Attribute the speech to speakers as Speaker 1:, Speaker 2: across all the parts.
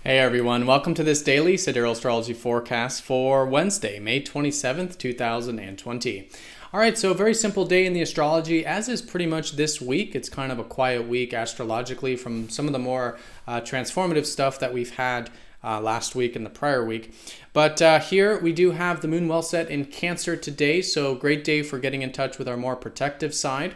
Speaker 1: Hey everyone, welcome to this daily Sidereal Astrology forecast for Wednesday, May 27th, 2020. Alright, so a very simple day in the astrology, as is pretty much this week. It's kind of a quiet week astrologically from some of the more transformative stuff that we've had last week and the prior week. But here we do have the moon well set in Cancer today, so great day for getting in touch with our more protective side.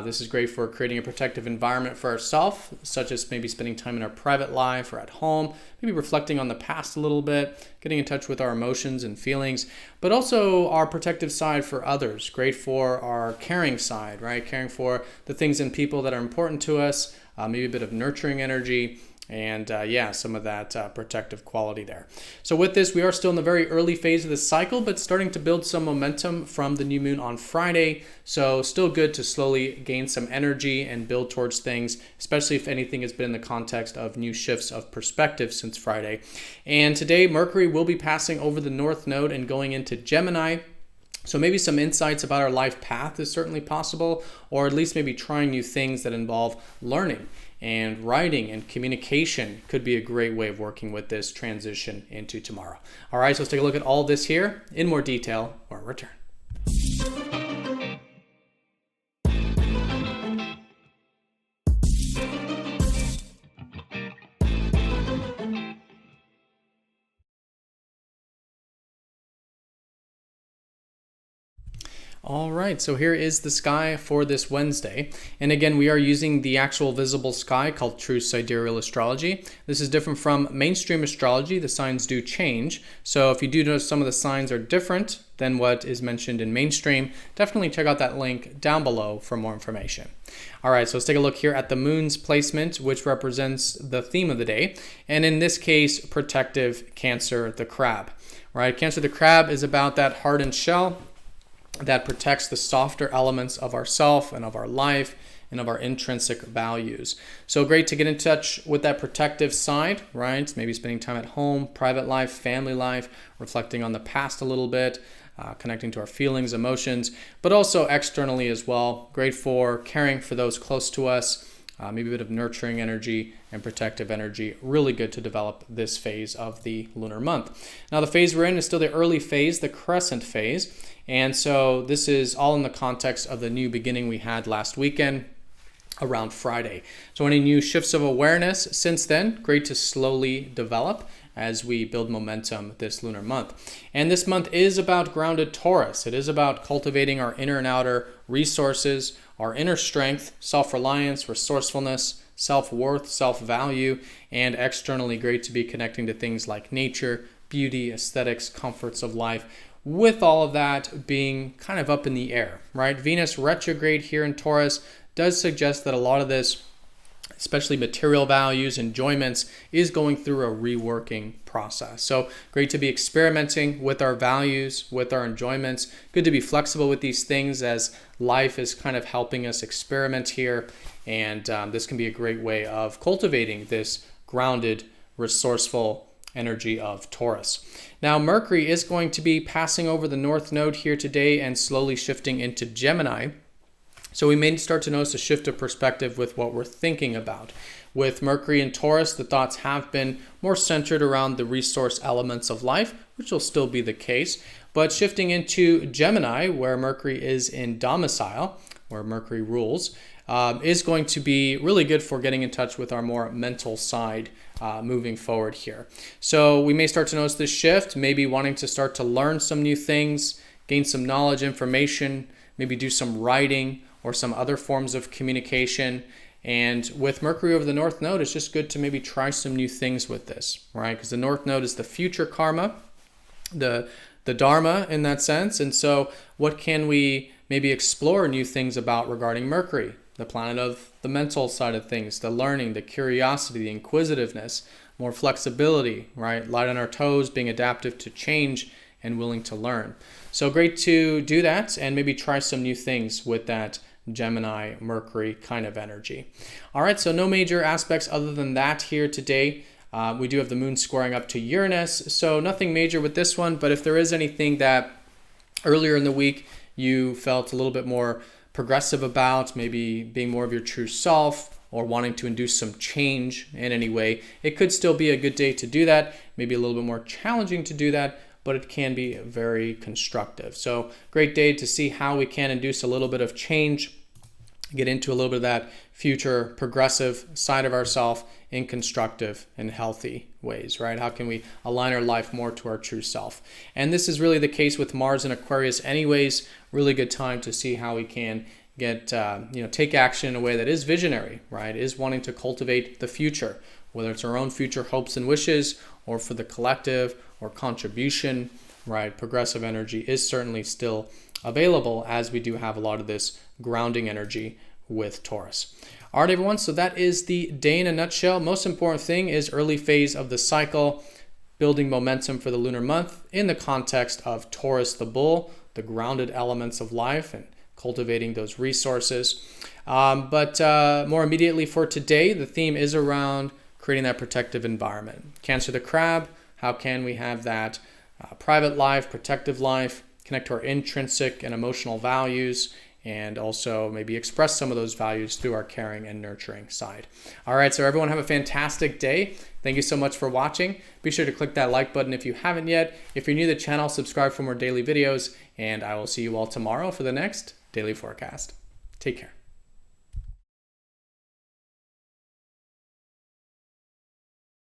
Speaker 1: This is great for creating a protective environment for ourselves, such as maybe spending time in our private life or at home, maybe reflecting on the past a little bit, getting in touch with our emotions and feelings, but also our protective side for others. Great for our caring side, right? Caring for the things and people that are important to us, maybe a bit of nurturing energy, and some of that protective quality there. So with this, we are still in the very early phase of the cycle, but starting to build some momentum from the new moon on Friday. So still good to slowly gain some energy and build towards things, especially if anything has been in the context of new shifts of perspective since Friday. And today, Mercury will be passing over the North Node and going into Gemini. So maybe some insights about our life path is certainly possible, or at least maybe trying new things that involve learning. And writing and communication could be a great way of working with this transition into tomorrow. All right, so let's take a look at all this here in more detail or return. All right, so here is the sky for this Wednesday. And again, we are using the actual visible sky called true sidereal astrology. This is different from mainstream astrology. The signs do change. So if you do notice some of the signs are different than what is mentioned in mainstream, definitely check out that link down below for more information. All right, so let's take a look here at the moon's placement, which represents the theme of the day. And in this case, protective Cancer the crab, right? Cancer the crab is about that hardened shell that protects the softer elements of ourself and of our life and of our intrinsic values. So great to get in touch with that protective side, right? Maybe spending time at home, private life, family life, reflecting on the past a little bit, connecting to our feelings, emotions, but also externally as well. Great for caring for those close to us, maybe a bit of nurturing energy and protective energy. Really good to develop this phase of the lunar month. Now the phase we're in is still the early phase, the crescent phase. And so this is all in the context of the new beginning we had last weekend around Friday. So any new shifts of awareness since then, great to slowly develop as we build momentum this lunar month. And this month is about grounded Taurus. It is about cultivating our inner and outer resources, our inner strength, self-reliance, resourcefulness, self-worth, self-value, and externally great to be connecting to things like nature, beauty, aesthetics, comforts of life, with all of that being kind of up in the air, right? Venus retrograde here in Taurus does suggest that a lot of this, especially material values, enjoyments, is going through a reworking process. So great to be experimenting with our values, with our enjoyments. Good to be flexible with these things as life is kind of helping us experiment here. And this can be a great way of cultivating this grounded, resourceful energy of Taurus. Now Mercury is going to be passing over the North Node here today and slowly shifting into Gemini. So we may start to notice a shift of perspective with what we're thinking about. With Mercury in Taurus, the thoughts have been more centered around the resource elements of life, which will still be the case. But shifting into Gemini, where Mercury is in domicile, where Mercury rules, is going to be really good for getting in touch with our more mental side moving forward here. So we may start to notice this shift, maybe wanting to start to learn some new things, gain some knowledge, information, maybe do some writing or some other forms of communication. And with Mercury over the North Node, it's just good to maybe try some new things with this, right? Because the North Node is the future karma, the Dharma in that sense. And so what can we maybe explore new things about regarding Mercury? The planet of the mental side of things, the learning, the curiosity, the inquisitiveness, more flexibility, right? Light on our toes, being adaptive to change and willing to learn. So great to do that and maybe try some new things with that Gemini, Mercury kind of energy. All right, so no major aspects other than that here today. We do have the moon squaring up to Uranus, so nothing major with this one, but if there is anything that earlier in the week you felt a little bit more progressive about, maybe being more of your true self, or wanting to induce some change in any way, it could still be a good day to do that. Maybe a little bit more challenging to do that, but it can be very constructive. So great day to see how we can induce a little bit of change, get into a little bit of that future progressive side of ourselves in constructive and healthy ways, right? How can we align our life more to our true self? And this is really the case with Mars in Aquarius anyways. Really good time to see how we can get, take action in a way that is visionary, right? Is wanting to cultivate the future, whether it's our own future hopes and wishes or for the collective or contribution, right? Progressive energy is certainly still available, as we do have a lot of this grounding energy with Taurus. All right, everyone, so that is the day in a nutshell. Most important thing is early phase of the cycle, building momentum for the lunar month in the context of Taurus the bull, the grounded elements of life, and cultivating those resources. But more immediately for today, the theme is around creating that protective environment. Cancer the crab, how can we have that private life, protective life, connect to our intrinsic and emotional values, and also maybe express some of those values through our caring and nurturing side. All right, so everyone have a fantastic day. Thank you so much for watching. Be sure to click that like button if you haven't yet. If you're new to the channel, subscribe for more daily videos, and I will see you all tomorrow for the next daily forecast. Take care.